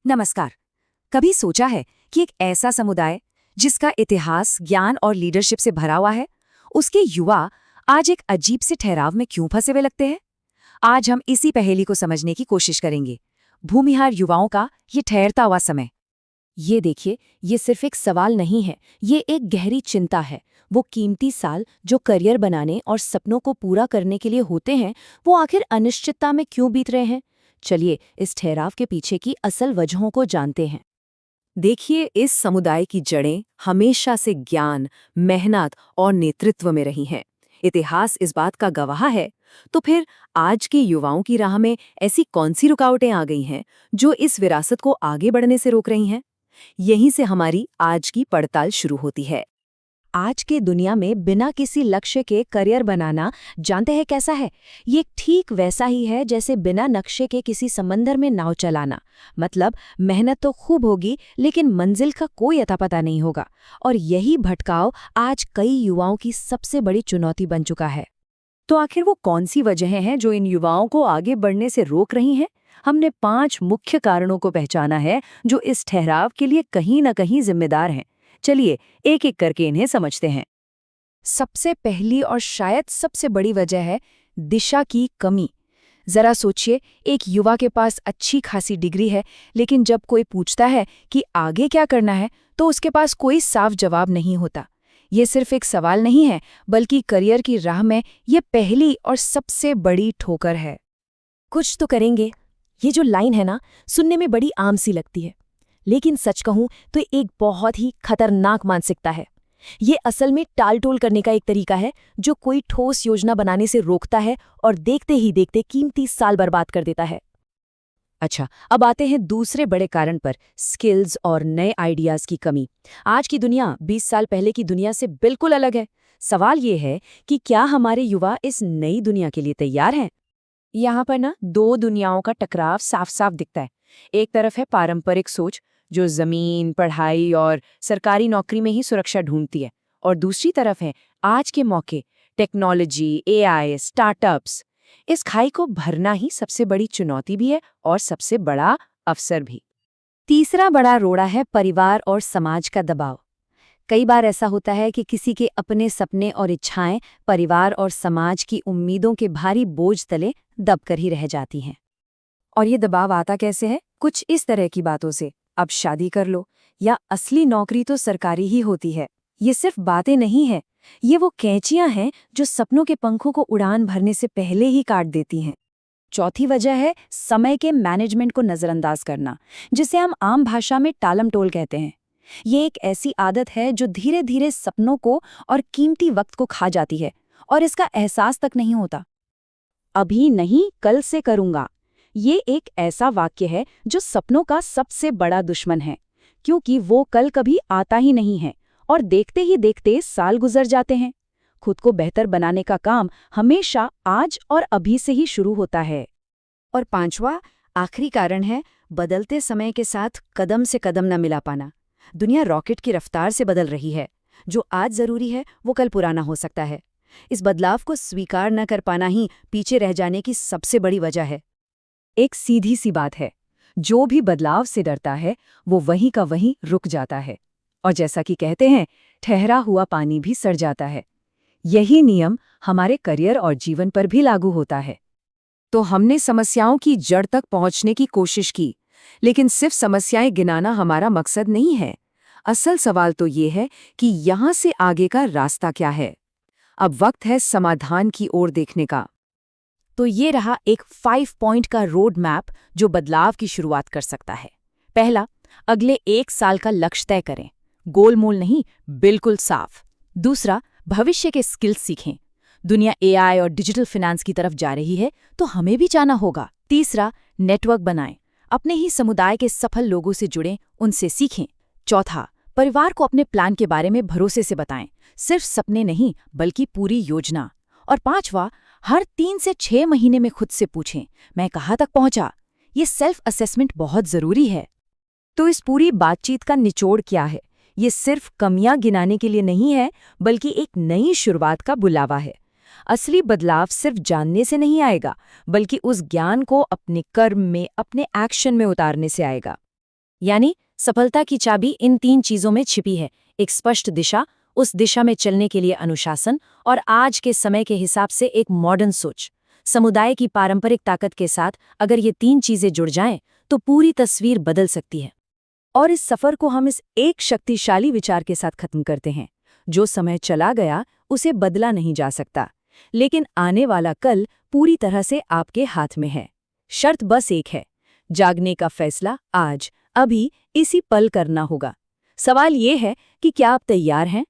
नमस्कार। कभी सोचा है कि एक ऐसा समुदाय जिसका इतिहास ज्ञान और लीडरशिप से भरा हुआ है, उसके युवा आज एक अजीब से ठहराव में क्यों फंसे हुए लगते हैं? आज हम इसी पहेली को समझने की कोशिश करेंगे। भूमिहार युवाओं का ये ठहरता हुआ समय। ये देखिए, ये सिर्फ एक सवाल नहीं है, ये एक गहरी चिंता है। वो कीमती साल जो करियर बनाने और सपनों को पूरा करने के लिए होते हैं, वो आखिर अनिश्चितता में क्यों बीत रहे हैं? चलिए इस ठहराव के पीछे की असल वजहों को जानते हैं। देखिए, इस समुदाय की जड़ें हमेशा से ज्ञान, मेहनत और नेतृत्व में रही हैं। इतिहास इस बात का गवाह है। तो फिर आज के युवाओं की राह में ऐसी कौन सी रुकावटें आ गई हैं जो इस विरासत को आगे बढ़ने से रोक रही हैं? यहीं से हमारी आज की पड़ताल शुरू होती है। आज के दुनिया में बिना किसी लक्ष्य के करियर बनाना जानते हैं कैसा है? ये ठीक वैसा ही है जैसे बिना नक्शे के किसी समंदर में नाव चलाना। मतलब मेहनत तो खूब होगी लेकिन मंजिल का कोई अता पता नहीं होगा। और यही भटकाव आज कई युवाओं की सबसे बड़ी चुनौती बन चुका है। तो आखिर वो कौन सी वजहें हैं जो इन युवाओं को आगे बढ़ने से रोक रही हैं? हमने 5 मुख्य कारणों को पहचाना है जो इस ठहराव के लिए कहीं न कहीं जिम्मेदार हैं। चलिए एक एक करके इन्हें समझते हैं। सबसे पहली और शायद सबसे बड़ी वजह है दिशा की कमी। जरा सोचिए, एक युवा के पास अच्छी खासी डिग्री है, लेकिन जब कोई पूछता है कि आगे क्या करना है, तो उसके पास कोई साफ जवाब नहीं होता। ये सिर्फ एक सवाल नहीं है, बल्कि करियर की राह में ये पहली और सबसे बड़ी ठोकर है। कुछ तो करेंगे, ये जो लाइन है ना, सुनने में बड़ी आम सी लगती है, लेकिन सच कहूं तो एक बहुत ही खतरनाक मानसिकता है। ये असल में टालटोल करने का एक तरीका है जो कोई ठोस योजना बनाने से रोकता है और देखते ही देखते कीमती साल बर्बाद कर देता है। अच्छा, अब आते हैं दूसरे बड़े कारण पर, स्किल्स और नए आइडियाज की कमी। आज की दुनिया 20 साल पहले की दुनिया से बिल्कुल अलग है। सवाल ये है कि क्या हमारे युवा इस नई दुनिया के लिए तैयार हैं? यहाँ पर ना दो दुनियाओं का टकराव साफ साफ दिखता है। एक तरफ है पारंपरिक सोच जो जमीन, पढ़ाई और सरकारी नौकरी में ही सुरक्षा ढूंढती है, और दूसरी तरफ है आज के मौके, टेक्नोलॉजी, एआई, स्टार्टअप्स। इस खाई को भरना ही सबसे बड़ी चुनौती भी है और सबसे बड़ा अवसर भी। तीसरा बड़ा रोड़ा है परिवार और समाज का दबाव। कई बार ऐसा होता है कि किसी के अपने सपने और इच्छाएं परिवार और समाज की उम्मीदों के भारी बोझ तले दबकर ही रह जाती हैं। और ये दबाव आता कैसे है? कुछ इस तरह की बातों से, अब शादी कर लो, या असली नौकरी तो सरकारी ही होती है। ये सिर्फ बातें नहीं है, ये वो कैंचियां हैं जो सपनों के पंखों को उड़ान भरने से पहले ही काट देती हैं। चौथी वजह है समय के मैनेजमेंट को नजरअंदाज करना, जिसे हम आम भाषा में टालमटोल कहते हैं। ये एक ऐसी आदत है जो धीरे धीरे सपनों को और कीमती वक्त को खा जाती है, और इसका एहसास तक नहीं होता। अभी नहीं, कल से करूंगा, ये एक ऐसा वाक्य है जो सपनों का सबसे बड़ा दुश्मन है, क्योंकि वो कल कभी आता ही नहीं है और देखते ही देखते साल गुजर जाते हैं। खुद को बेहतर बनाने का काम हमेशा आज और अभी से ही शुरू होता है। और पांचवा, आखिरी कारण है बदलते समय के साथ कदम से कदम न मिला पाना। दुनिया रॉकेट की रफ्तार से बदल रही है। जो आज जरूरी है वो कल पुराना हो सकता है। इस बदलाव को स्वीकार न कर पाना ही पीछे रह जाने की सबसे बड़ी वजह है। एक सीधी सी बात है, जो भी बदलाव से डरता है वो वहीं का वहीं रुक जाता है, और जैसा कि कहते हैं, ठहरा हुआ पानी भी सड़ जाता है। यही नियम हमारे करियर और जीवन पर भी लागू होता है। तो हमने समस्याओं की जड़ तक पहुंचने की कोशिश की, लेकिन सिर्फ समस्याएं गिनाना हमारा मकसद नहीं है। असल सवाल तो ये है कि यहाँ से आगे का रास्ता क्या है। अब वक्त है समाधान की ओर देखने का। तो ये रहा एक 5 पॉइंट का रोड मैप जो बदलाव की शुरुआत कर सकता है। पहला, अगले 1 साल का लक्ष्य तय करें, गोलमोल नहीं, बिल्कुल साफ। दूसरा, भविष्य के स्किल्स सीखें। दुनिया एआई और डिजिटल फिनेंस की तरफ जा रही है, तो हमें भी जाना होगा। तीसरा, नेटवर्क बनाएं, अपने ही समुदाय के सफल लोगों से जुड़ें, उनसे सीखें। चौथा, परिवार को अपने प्लान के बारे में भरोसे से बताएं, सिर्फ सपने नहीं बल्कि पूरी योजना। और पांचवा, हर 3 से 6 महीने में खुद से पूछें, मैं कहाँ तक पहुंचा। ये सेल्फ असेसमेंट बहुत जरूरी है। तो इस पूरी बातचीत का निचोड़ क्या है? ये सिर्फ कमियां गिनाने के लिए नहीं है, बल्कि एक नई शुरुआत का बुलावा है। असली बदलाव सिर्फ जानने से नहीं आएगा, बल्कि उस ज्ञान को अपने कर्म में, अपने एक्शन में उतारने से आएगा। यानी सफलता की चाबी इन 3 चीजों में छिपी है। एक स्पष्ट दिशा, उस दिशा में चलने के लिए अनुशासन और आज के समय के हिसाब से एक मॉडर्न सोच। समुदाय की पारंपरिक ताकत के साथ अगर ये 3 चीजें जुड़ जाएं तो पूरी तस्वीर बदल सकती है। और इस सफर को हम इस एक शक्तिशाली विचार के साथ खत्म करते हैं, जो समय चला गया उसे बदला नहीं जा सकता, लेकिन आने वाला कल पूरी तरह से आपके हाथ में है। शर्त बस एक है, जागने का फैसला आज, अभी, इसी पल करना होगा। सवाल ये है कि क्या आप तैयार हैं?